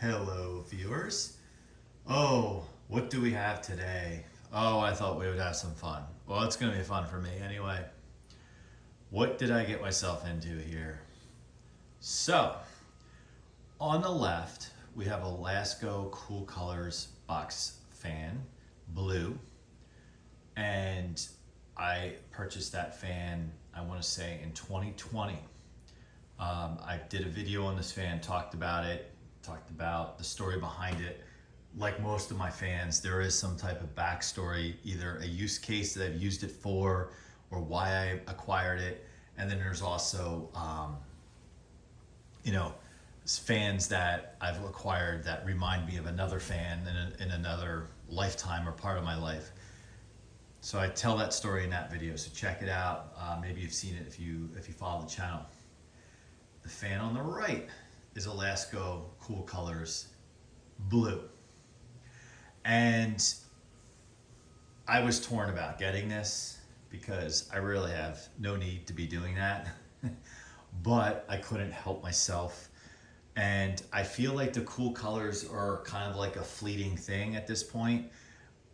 Hello, viewers. Oh, what do we have today? Oh, I thought we would have some fun. Well, it's going to be fun for me anyway. What did I get myself into here? So, on the left, we have a Lasko Cool Colors box fan, blue. And I purchased that fan, I want to say, in 2020. I did a video on this fan, talked about it, talked about the story behind it. Like most of my fans, there is some type of backstory, either a use case that I've used it for or why I acquired it. And then there's also, fans that I've acquired that remind me of another fan in another lifetime or part of my life. So I tell that story in that video, so check it out. Maybe you've seen it if you follow the channel. The fan on the right is a Lasko Cool Colors blue. And I was torn about getting this because I really have no need to be doing that. But I couldn't help myself. And I feel like the cool colors are kind of like a fleeting thing at this point.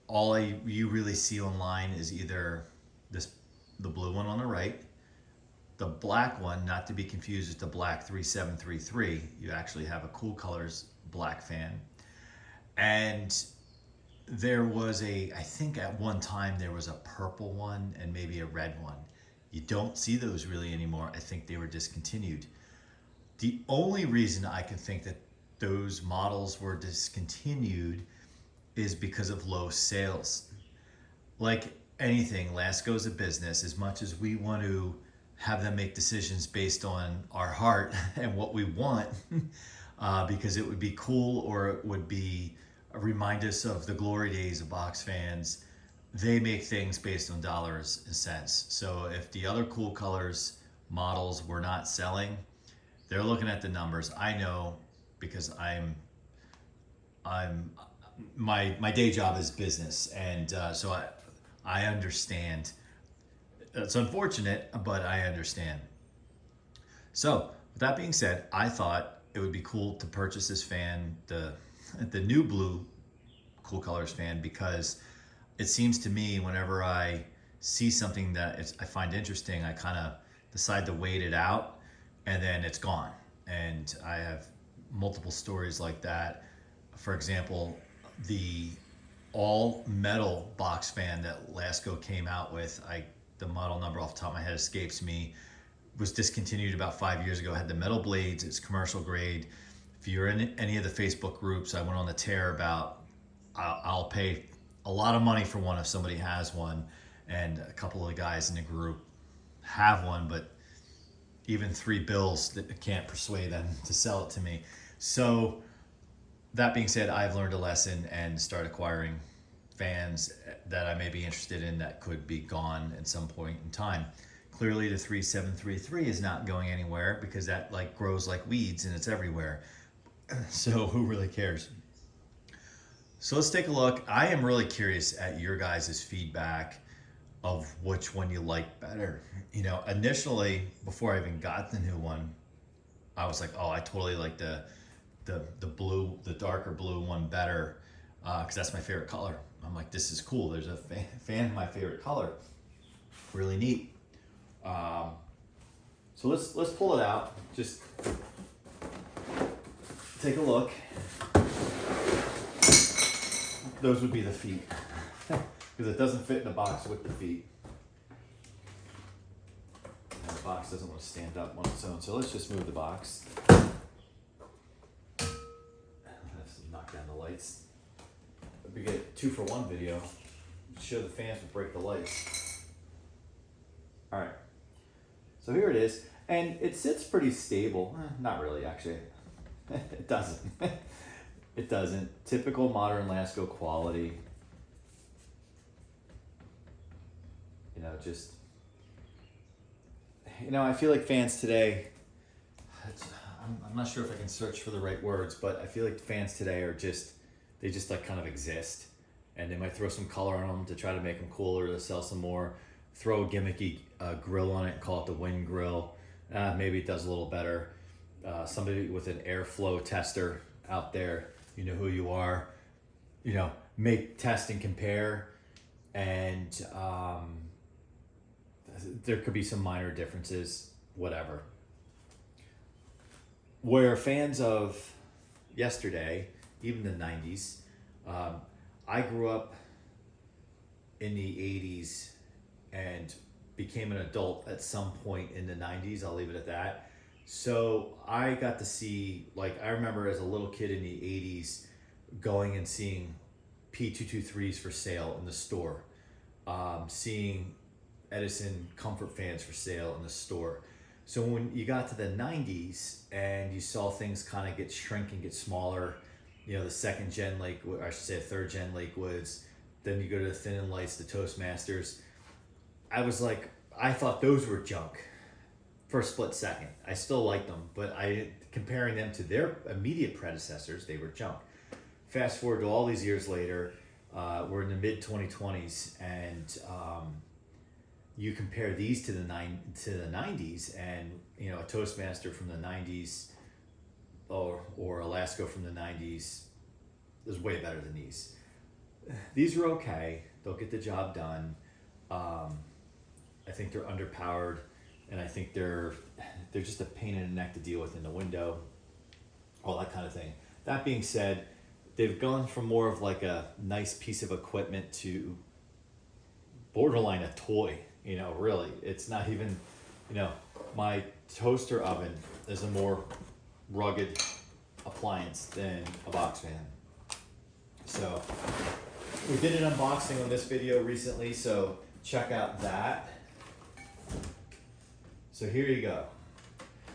All you really see online is either the blue one on the right, the black one, not to be confused with the black 3733. You actually have a Cool Colors black fan. And there was I think at one time there was a purple one and maybe a red one. You don't see those really anymore. I think they were discontinued. The only reason I can think that those models were discontinued is because of low sales. Like anything, Lasko's a business. As much as we want to have them make decisions based on our heart and what we want, because it would be cool or it would be remind us of the glory days of box fans, they make things based on dollars and cents. So if the other Cool Colors models were not selling, they're looking at the numbers. I know because my day job is business, and so I understand. It's unfortunate, but I understand. So with that being said, I thought it would be cool to purchase this fan, the new blue Cool Colors fan, because it seems to me whenever I see something that I find interesting, I kind of decide to wait it out, and then it's gone. And I have multiple stories like that. For example, the all metal box fan that Lasko came out with, the model number off the top of my head escapes me, was discontinued about 5 years ago. It had the metal blades, it's commercial grade. If you're in any of the Facebook groups, I went on the tear about I'll pay a lot of money for one if somebody has one, and a couple of the guys in the group have one, but even $3 bills that can't persuade them to sell it to me. So that being said, I've learned a lesson and start acquiring fans that I may be interested in that could be gone at some point in time. Clearly the 3733 is not going anywhere because that grows like weeds and it's everywhere. So who really cares? So let's take a look. I am really curious at your guys' feedback of which one you like better. Initially, before I even got the new one, I was like, oh, I totally like the blue, the darker blue one better, because that's my favorite color. I'm like, this is cool. There's a fan of my favorite color. Really neat. So let's pull it out. Just take a look. Those would be the feet, because it doesn't fit in the box with the feet. And the box doesn't want to stand up on its own. So let's just move the box. Let's knock down the lights. We get a 2-for-1 video. Show the fans would break the lights. All right. So here it is, and it sits pretty stable. Not really, actually. It doesn't. It doesn't. Typical modern Lasko quality. I feel like fans today, I'm not sure if I can search for the right words, but I feel like fans today they just kind of exist, and they might throw some color on them to try to make them cooler, to sell some more, throw a gimmicky grill on it and call it the wind grill. Maybe it does a little better. Somebody with an airflow tester out there. You know who you are. Make, test, and compare. And there could be some minor differences, whatever. We're fans of yesterday, even the 90s. I grew up in the 80s and became an adult at some point in the 90s. I'll leave it at that. So I got to see, I remember as a little kid in the 80s going and seeing P223s for sale in the store, seeing Edison Comfort fans for sale in the store. So when you got to the 90s and you saw things kind of get shrink and get smaller, the second gen Lakewood, I should say third gen Lakewoods, then you go to the thin and lights, the Toastmasters. I thought those were junk for a split second. I still liked them, but comparing them to their immediate predecessors, they were junk. Fast forward to all these years later, we're in the mid 2020s, and you compare these to the 90s, and a Toastmaster from the 90s or a Lasko from the 90s is way better than these. These are okay. They'll get the job done. I think they're underpowered, and I think they're just a pain in the neck to deal with in the window, all that kind of thing. That being said, they've gone from more of like a nice piece of equipment to borderline a toy. Really, it's not even, my toaster oven is a more rugged appliance than a box fan. So we did an unboxing on this video recently, so check out that. So here you go.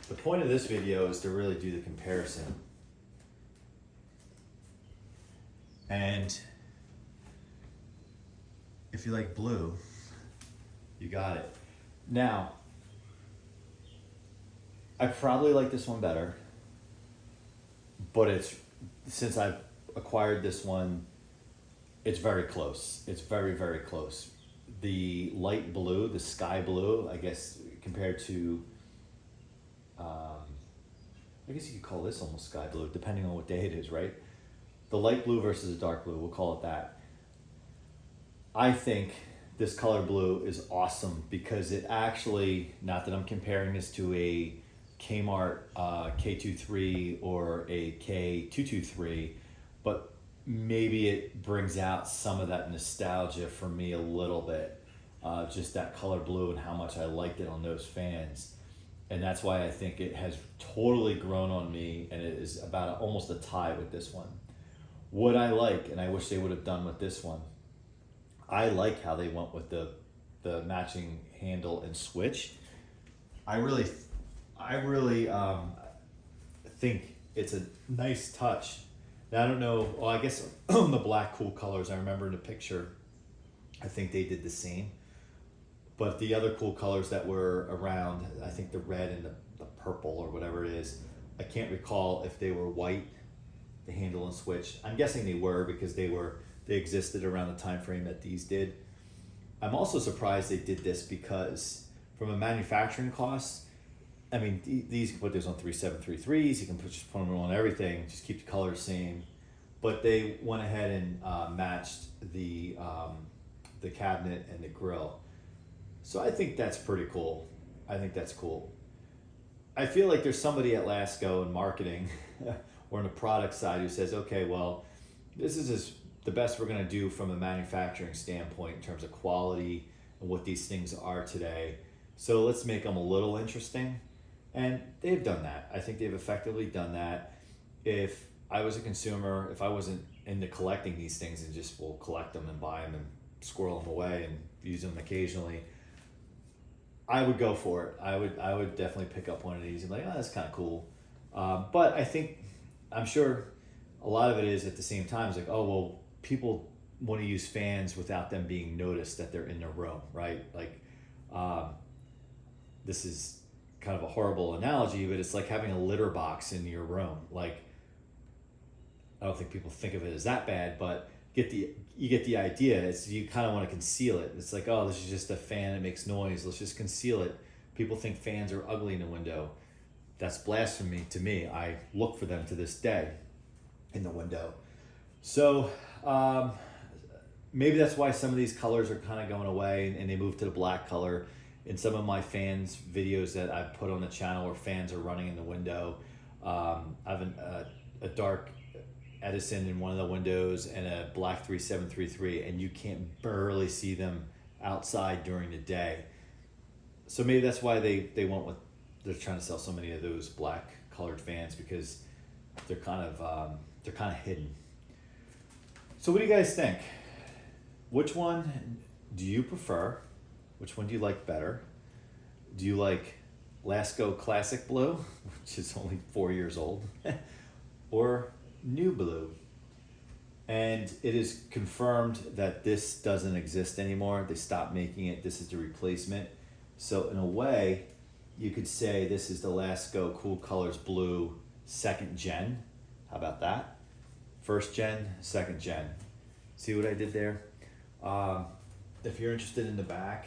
The point of this video is to really do the comparison. And if you like blue, you got it. Now, I probably like this one better, but since I've acquired this one, it's very close. It's very, very close. The light blue, the sky blue, I guess compared to, I guess you could call this almost sky blue, depending on what day it is, right? The light blue versus the dark blue, we'll call it that. I think this color blue is awesome because it actually, not that I'm comparing this to a Kmart K23 or a K223, but maybe it brings out some of that nostalgia for me a little bit. Just that color blue and how much I liked it on those fans. And that's why I think it has totally grown on me, and it is about almost a tie with this one. What I like, and I wish they would have done with this one, I like how they went with the matching handle and switch. I really think it's a nice touch. Now, I don't know, well, I guess the black Cool Colors, I remember in the picture, I think they did the same. But the other Cool Colors that were around, I think the red and the purple or whatever it is, I can't recall if they were white, the handle and switch. I'm guessing they were because they existed around the time frame that these did. I'm also surprised they did this because from a manufacturing cost, I mean, these you can put those on 3733s, you can just put them on everything, just keep the colors same. But they went ahead and matched the cabinet and the grill. So I think that's pretty cool. I think that's cool. I feel like there's somebody at Lasko in marketing or on the product side who says, okay, well, this is the best we're gonna do from a manufacturing standpoint in terms of quality and what these things are today. So let's make them a little interesting. And they've done that. I think they've effectively done that. If I was a consumer, if I wasn't into collecting these things and just will collect them and buy them and squirrel them away and use them occasionally, I would go for it. I would definitely pick up one of these and be like, oh, that's kind of cool. But I'm sure a lot of it is at the same time, it's like, oh, well, people want to use fans without them being noticed that they're in their room, right? Like, this is kind of a horrible analogy, but it's like having a litter box in your room. Like, I don't think people think of it as that bad, but you get the idea. It's, you kind of want to conceal it. It's like, oh, this is just a fan that makes noise. Let's just conceal it. People think fans are ugly in the window. That's blasphemy to me. I look for them to this day. in the window. So maybe that's why some of these colors are kind of going away and they move to the black color. In some of my fans videos that I've put on the channel where fans are running in the window, I have a dark Edison in one of the windows and a black 3733, and you can't barely see them outside during the day. So maybe that's why they went with, they're trying to sell so many of those black colored fans, because they're kind of hidden. So what do you guys think? Which one do you prefer? Which one do you like better? Do you like Lasko Classic Blue, which is only 4 years old, or New Blue? And it is confirmed that this doesn't exist anymore. They stopped making it. This is the replacement. So in a way, you could say this is the Lasko Cool Colors Blue 2nd gen. How about that? 1st gen, 2nd gen. See what I did there? If you're interested in the back,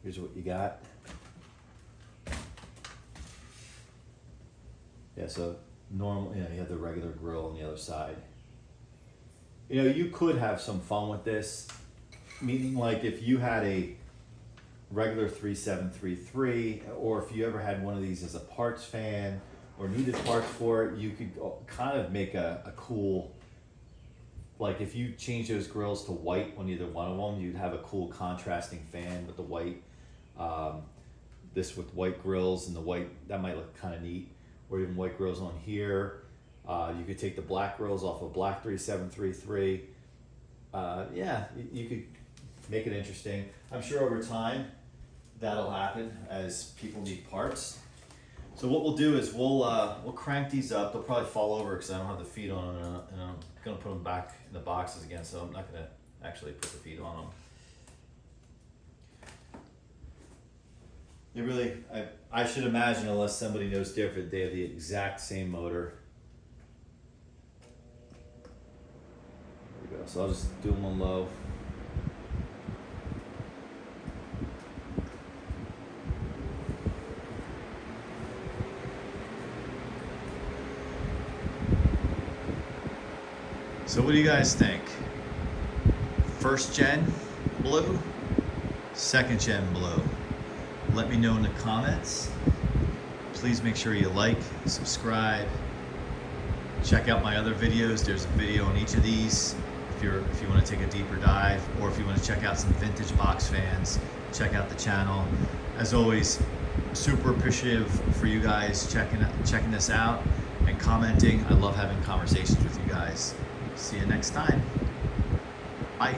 here's what you got. Yeah, so normal, you have the regular grill on the other side. You could have some fun with this, meaning like if you had a regular 3733, or if you ever had one of these as a parts fan or needed parts for it, you could kind of make a cool, like if you change those grills to white on either one of them, you'd have a cool contrasting fan with the white. This with white grills and the white, that might look kind of neat. Or even white grills on here. You could take the black grills off of black 3733. Yeah, you could make it interesting. I'm sure over time that'll happen as people need parts. So what we'll do is we'll crank these up. They'll probably fall over because I don't have the feet on them, and I'm gonna put them back in the boxes again. So I'm not gonna actually put the feet on them. They really, I should imagine, unless somebody knows different, they have the exact same motor. There we go. So I'll just do them on low. So what do you guys think? 1st gen blue, 2nd gen blue? Let me know in the comments. Please make sure you like, subscribe, check out my other videos. There's a video on each of these if you want to take a deeper dive, or if you want to check out some vintage box fans, check out the channel. As always, super appreciative for you guys checking this out and commenting. I love having conversations with you guys. See you next time. Bye.